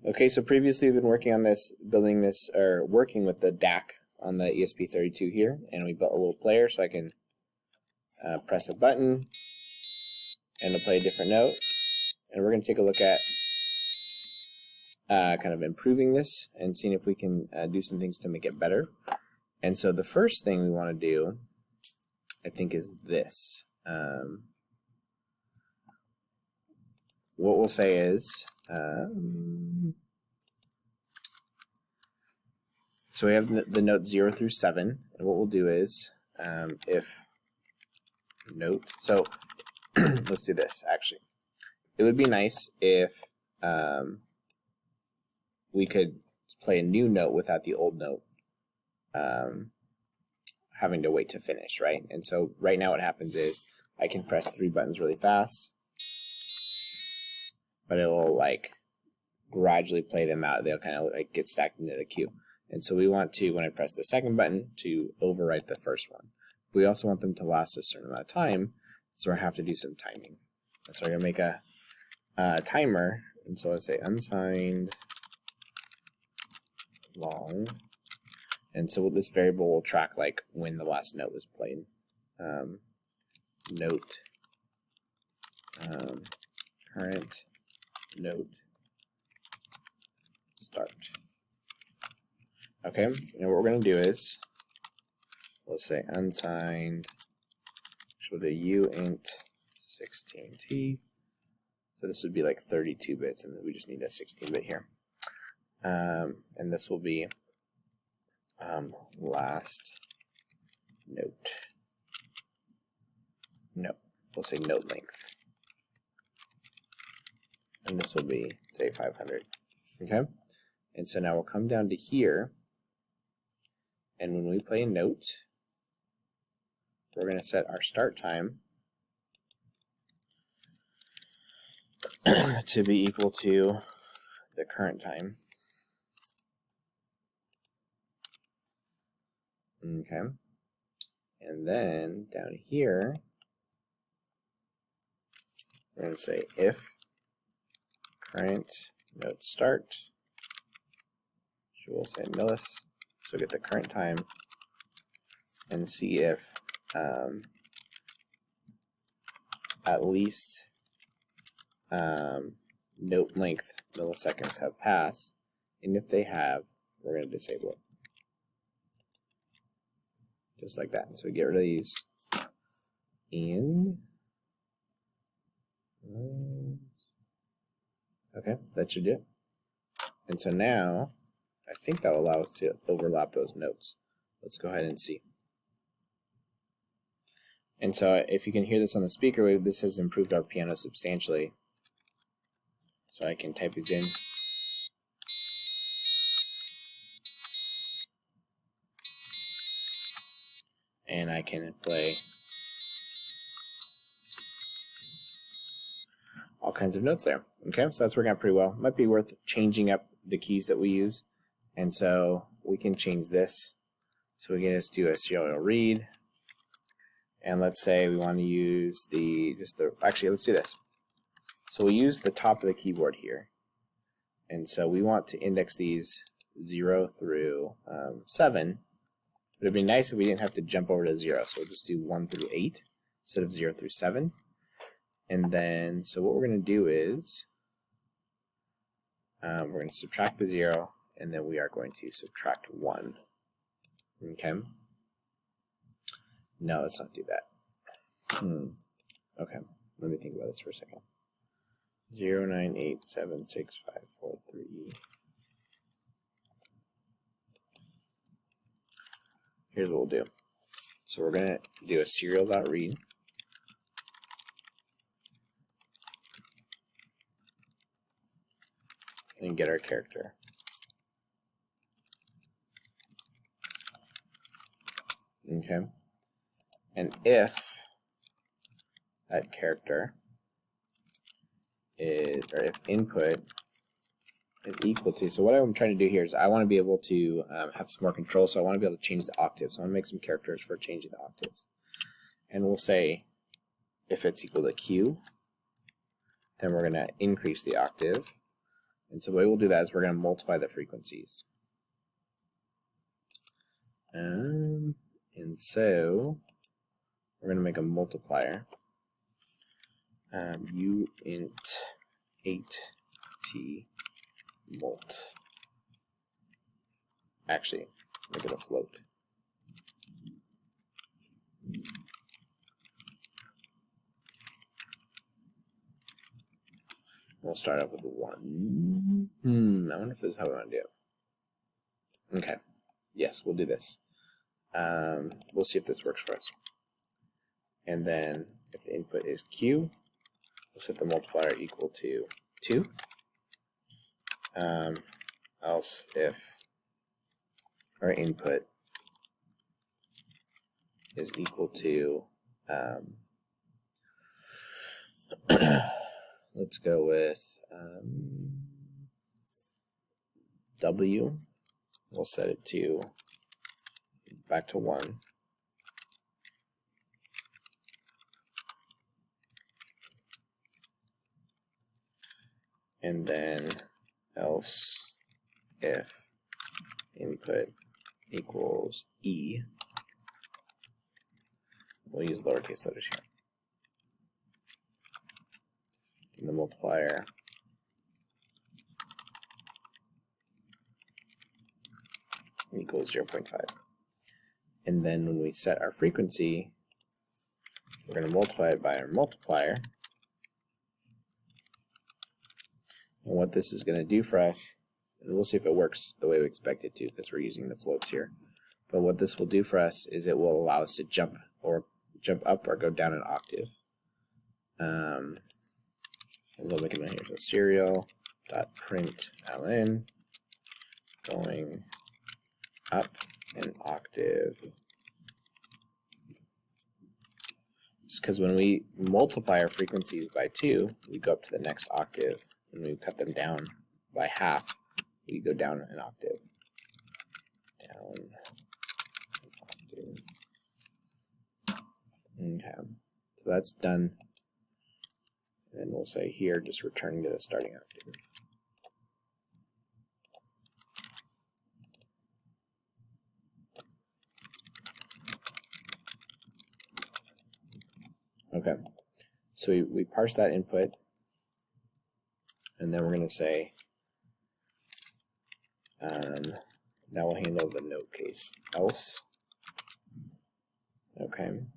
Okay, so previously we've been working on this, working with the DAC on the ESP32 here, and we built a little player so I can press a button and it'll play a different note. And we're going to take a look at kind of improving this and seeing if we can do some things to make it better. And so the first thing we want to do, I think, is this. What we'll say is, so we have the notes 0 through 7, and what we'll do is, if note, so let's do this actually. It would be nice if we could play a new note without the old note having to wait to finish, right? And so right now what happens is I can press 3 buttons really fast, but it will like gradually play them out. They'll kind of like get stacked into the queue. And so we want to, when I press the second button, to overwrite the first one. We also want them to last a certain amount of time, so I have to do some timing. So I'm going to make a timer, and so let's say unsigned long. And so this variable will track like when the last note was played. Note current note start. Okay, and what we're going to do is, let's say unsigned, we'll do uint 16t. So this would be like 32 bits, and we just need a 16-bit here. And this will be last note. No, we'll say note length. And this will be, say, 500. Okay? And so now we'll come down to here, and when we play a note, we're going to set our start time to be equal to the current time. Okay. And then down here, we're going to say if current note start, so we'll say millis, so get the current time, and see if at least note length milliseconds have passed, and if they have, we're going to disable it. Just like that. So we get rid of these, and okay, that should do it. And so now, I think that will allow us to overlap those notes. Let's go ahead and see. And so if you can hear this on the speaker, this has improved our piano substantially. So I can type these in. And I can play all kinds of notes there. Okay, so that's working out pretty well. Might be worth changing up the keys that we use. And so we can change this. So we can just do a serial read. And let's say we want to use actually let's do this. So we use the top of the keyboard here. And so we want to index these 0 through 7. But it'd be nice if we didn't have to jump over to 0. So we'll just do 1 through 8 instead of 0 through 7. And then, so what we're going to do is, we're going to subtract the 0, and then we are going to subtract 1. Okay? No, let's not do that. Okay, let me think about this for a second. 0, 9, 8, 7, 6, 5, 4, 3. Here's what we'll do. So we're going to do a serial.read. And get our character. Okay. And if that character is, or if input is equal to, so what I'm trying to do here is I want to be able to have some more control, so I want to be able to change the octaves. So I want to make some characters for changing the octaves. And we'll say if it's equal to Q, then we're going to increase the octave. And so the way we'll do that is we're going to multiply the frequencies. And so we're going to make a multiplier. U int 8t mult. Actually, make it a float. We'll start out with 1. I wonder if this is how we want to do it. Okay. Yes, we'll do this. We'll see if this works for us. And then if the input is Q, we'll set the multiplier equal to 2. Else if our input is equal to let's go with W. We'll set it to back to 1. And then else if input equals E, we'll use lowercase letters here. And the multiplier equals 0.5. And then when we set our frequency, we're going to multiply it by our multiplier. And what this is going to do for us, and we'll see if it works the way we expect it to because we're using the floats here. But what this will do for us is it will allow us to jump up or go down an octave. And we'll make it in here. So serial.println going up an octave. It's because when we multiply our frequencies by 2, we go up to the next octave. When we cut them down by half, we go down an octave. Down an octave. Okay, so that's done. And then we'll say here, just returning to the starting octave. Okay, so we parse that input, and then we're going to say, now we'll handle the note case, else. Okay, and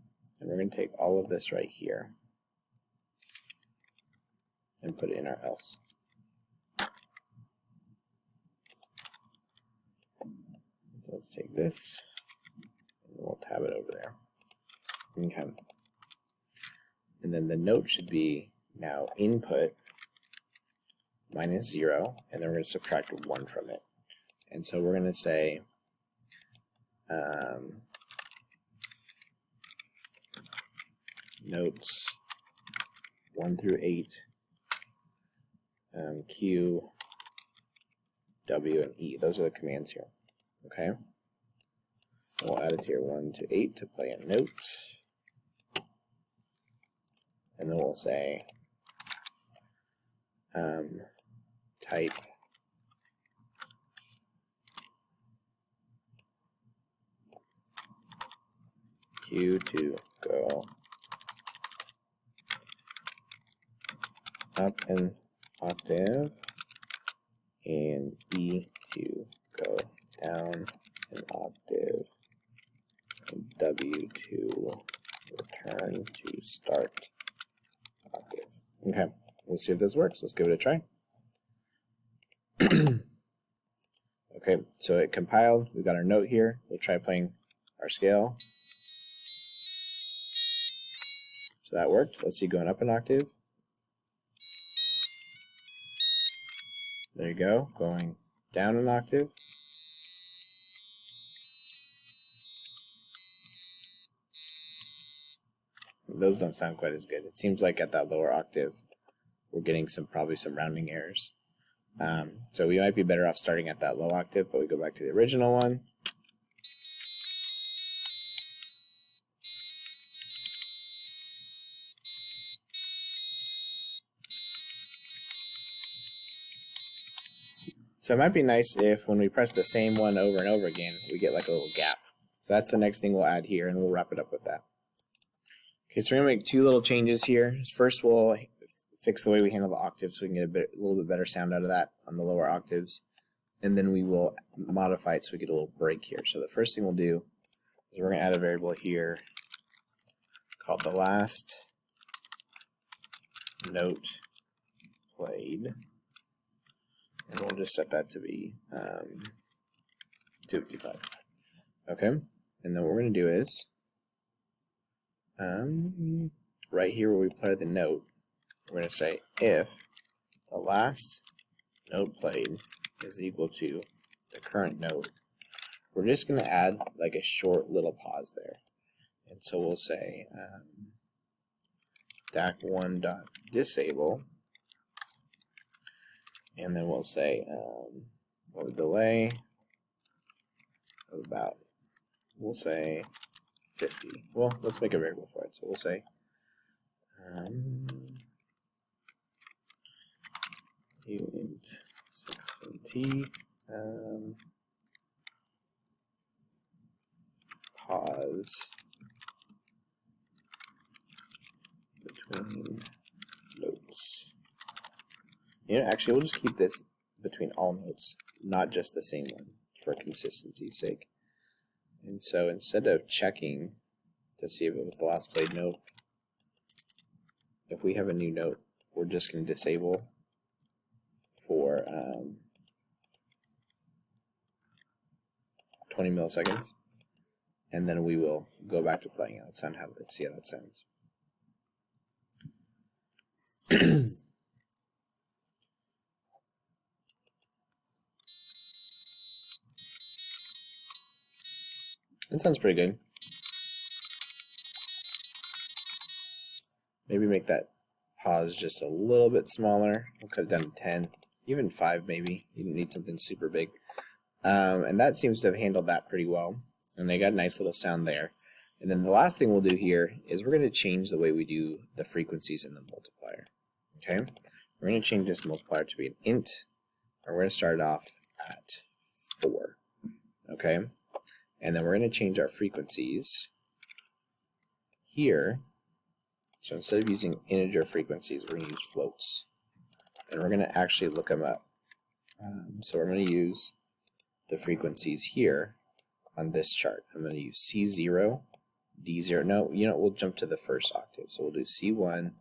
we're going to take all of this right here and put it in our else. So let's take this, and we'll tab it over there. Okay. And then the note should be now input minus 0, and then we're going to subtract 1 from it. And so we're going to say notes 1 through 8, Q, W, and E. Those are the commands here. Okay. We'll add it here 1 to 8 to play in notes. And then we'll say type Q to go up an octave and E to go down an octave and W to return to start octave. Okay, let's see if this works. Let's give it a try. Okay, so it compiled. We've got our note here. We'll try playing our scale. So that worked. Let's see going up an octave. There you go. Going down an octave. Those don't sound quite as good. It seems like at that lower octave, we're getting probably some rounding errors. So we might be better off starting at that low octave, but we go back to the original one. So it might be nice if when we press the same one over and over again, we get like a little gap. So that's the next thing we'll add here, and we'll wrap it up with that. Okay, so we're gonna make two little changes here. First, we'll fix the way we handle the octaves so we can get a little bit better sound out of that on the lower octaves. And then we will modify it so we get a little break here. So the first thing we'll do is we're gonna add a variable here called the last note played. And we'll just set that to be 255. Okay, and then what we're going to do is, right here where we play the note, we're going to say if the last note played is equal to the current note. We're just going to add like a short little pause there. And so we'll say DAC1.disable, and then we'll say a delay of about, we'll say 50. Well, let's make a variable for it. So we'll say int 16t pause between notes. You know, actually, we'll just keep this between all notes, not just the same one, for consistency's sake. And so instead of checking to see if it was the last played note, if we have a new note, we're just going to disable for 20 milliseconds, and then we will go back to playing it. Let's see how that sounds. That sounds pretty good. Maybe make that pause just a little bit smaller. We'll cut it down to 10, even 5 maybe. You don't need something super big. And that seems to have handled that pretty well. And they got a nice little sound there. And then the last thing we'll do here is we're going to change the way we do the frequencies in the multiplier. Okay? We're going to change this multiplier to be an int, and we're going to start it off at 4. Okay? And then we're going to change our frequencies here. So instead of using integer frequencies, we're going to use floats. And we're going to actually look them up. So we're going to use the frequencies here on this chart. I'm going to use C0, D0. No, we'll jump to the first octave. So we'll do C1,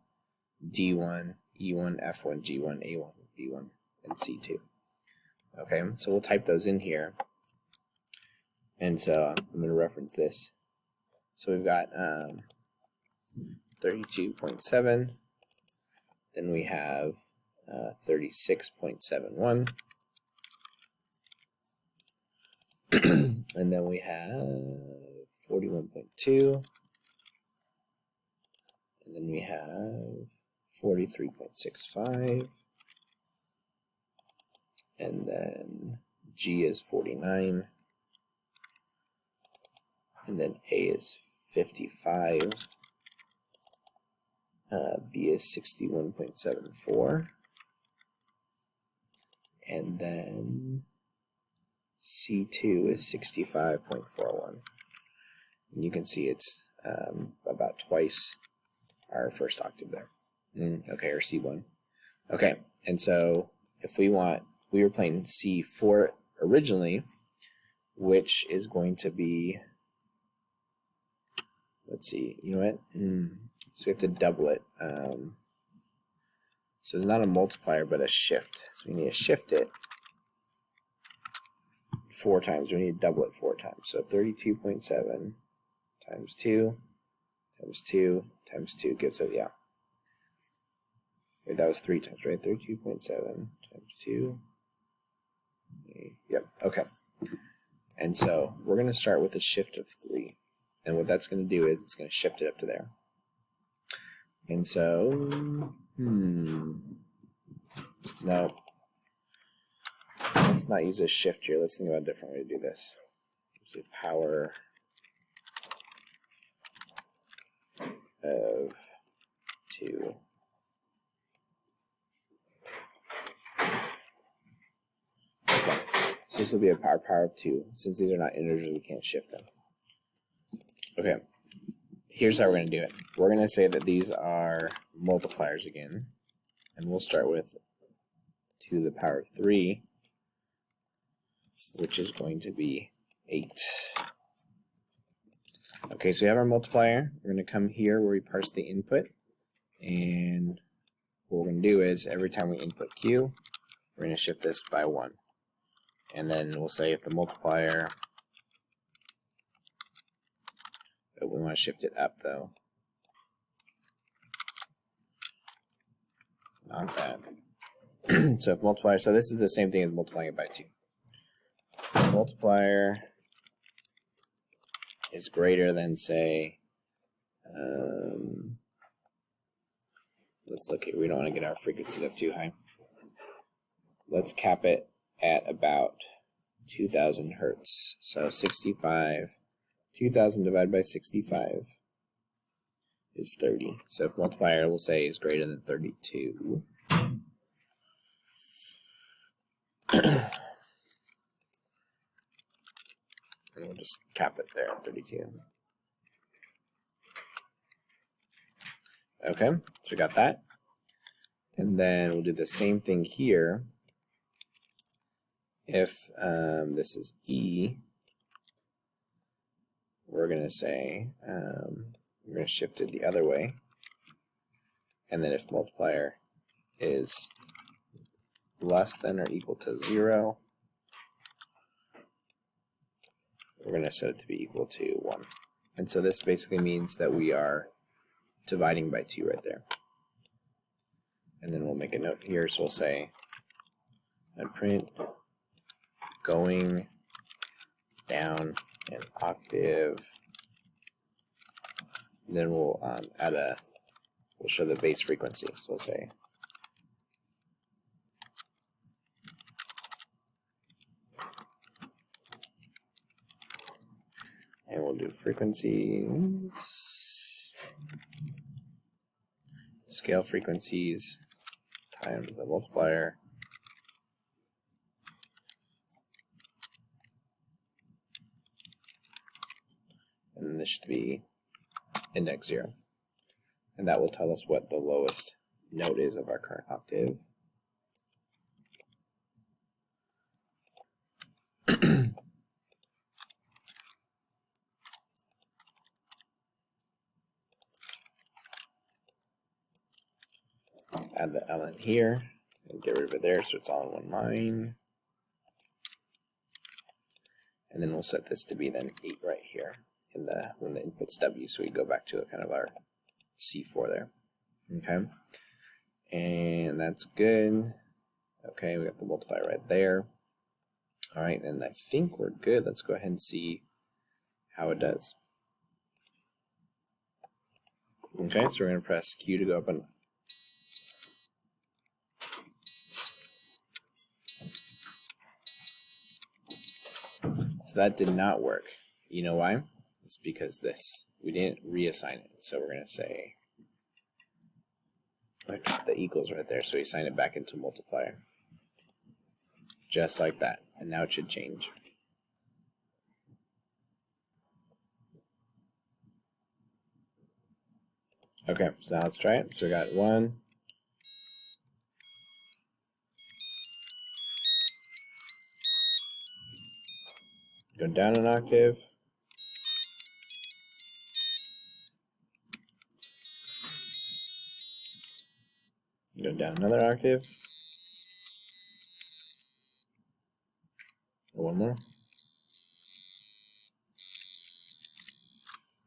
D1, E1, F1, G1, A1, B1, and C2. Okay, so we'll type those in here. And so I'm going to reference this. So we've got 32.7. Then we have 36.71. And then we have 41.2. And then we have 43.65. And then G is 49. And then A is 55. B is 61.74. And then C2 is 65.41. And you can see it's about twice our first octave there. Okay, or C1. Okay, and so if we were playing C4 originally, which is going to be, let's see, you know what? So we have to double it. So it's not a multiplier, but a shift. So we need to shift it 4 times. We need to double it 4 times. So 32.7 times 2 times 2 times 2 gives it, yeah. Wait, that was 3 times, right? 32.7 times 2. Yep, okay. And so we're going to start with a shift of 3. And what that's going to do is it's going to shift it up to there. And so, no. Let's not use a shift here. Let's think about a different way to do this. Let's say power of 2. So this will be a power of 2. Since these are not integers, we can't shift them. Okay, here's how we're going to do it. We're going to say that these are multipliers again, and we'll start with 2 to the power of 3, which is going to be 8. Okay, so we have our multiplier. We're going to come here where we parse the input, and what we're going to do is every time we input Q, we're going to shift this by 1. And then we'll say if the multiplier, but we want to shift it up though. Not that. So if multiplier, so this is the same thing as multiplying it by 2. Multiplier is greater than, say, let's look at, we don't want to get our frequencies up too high. Let's cap it at about 2000 hertz. So 65, 2000 divided by 65 is 30. So if multiplier, we'll say, is greater than 32. And we'll just cap it there at 32. Okay, so we got that. And then we'll do the same thing here. If this is E, we're going to say, we're going to shift it the other way. And then if multiplier is less than or equal to 0, we're going to set it to be equal to 1. And so this basically means that we are dividing by 2 right there. And then we'll make a note here, so we'll say, and print going down an octave. And then we'll we'll show the base frequency. So we'll say and we'll do frequencies, scale frequencies times the multiplier. And then this should be index 0. And that will tell us what the lowest note is of our current octave. Add the L in here and get rid of it there so it's all in one line. And then we'll set this to be then 8 right here in the when the input's W, so we go back to a kind of our C4 there. Okay, and that's good. Okay, we got the multiplier right there. All right, and I think we're good. Let's go ahead and see how it does. Okay, so we're going to press Q to go up and so that did not work. You know why? It's because this. We didn't reassign it. So we're going to say the equals right there. So we assign it back into multiplier. Just like that. And now it should change. Okay, so now let's try it. So we got 1. Go down an octave. Go down another octave. One more.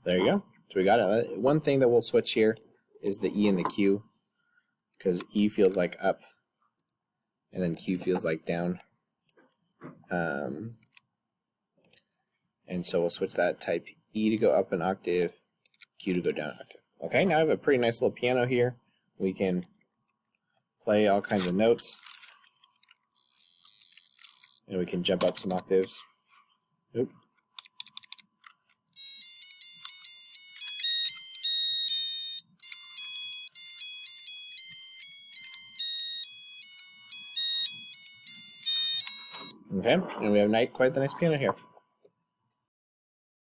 There you go. So we got it. One thing that we'll switch here is the E and the Q, because E feels like up, and then Q feels like down. And so we'll switch that, type E to go up an octave, Q to go down an octave. Okay, now I have a pretty nice little piano here. We can play all kinds of notes, and we can jump up some octaves. Oop. Okay, and we have quite the nice piano here.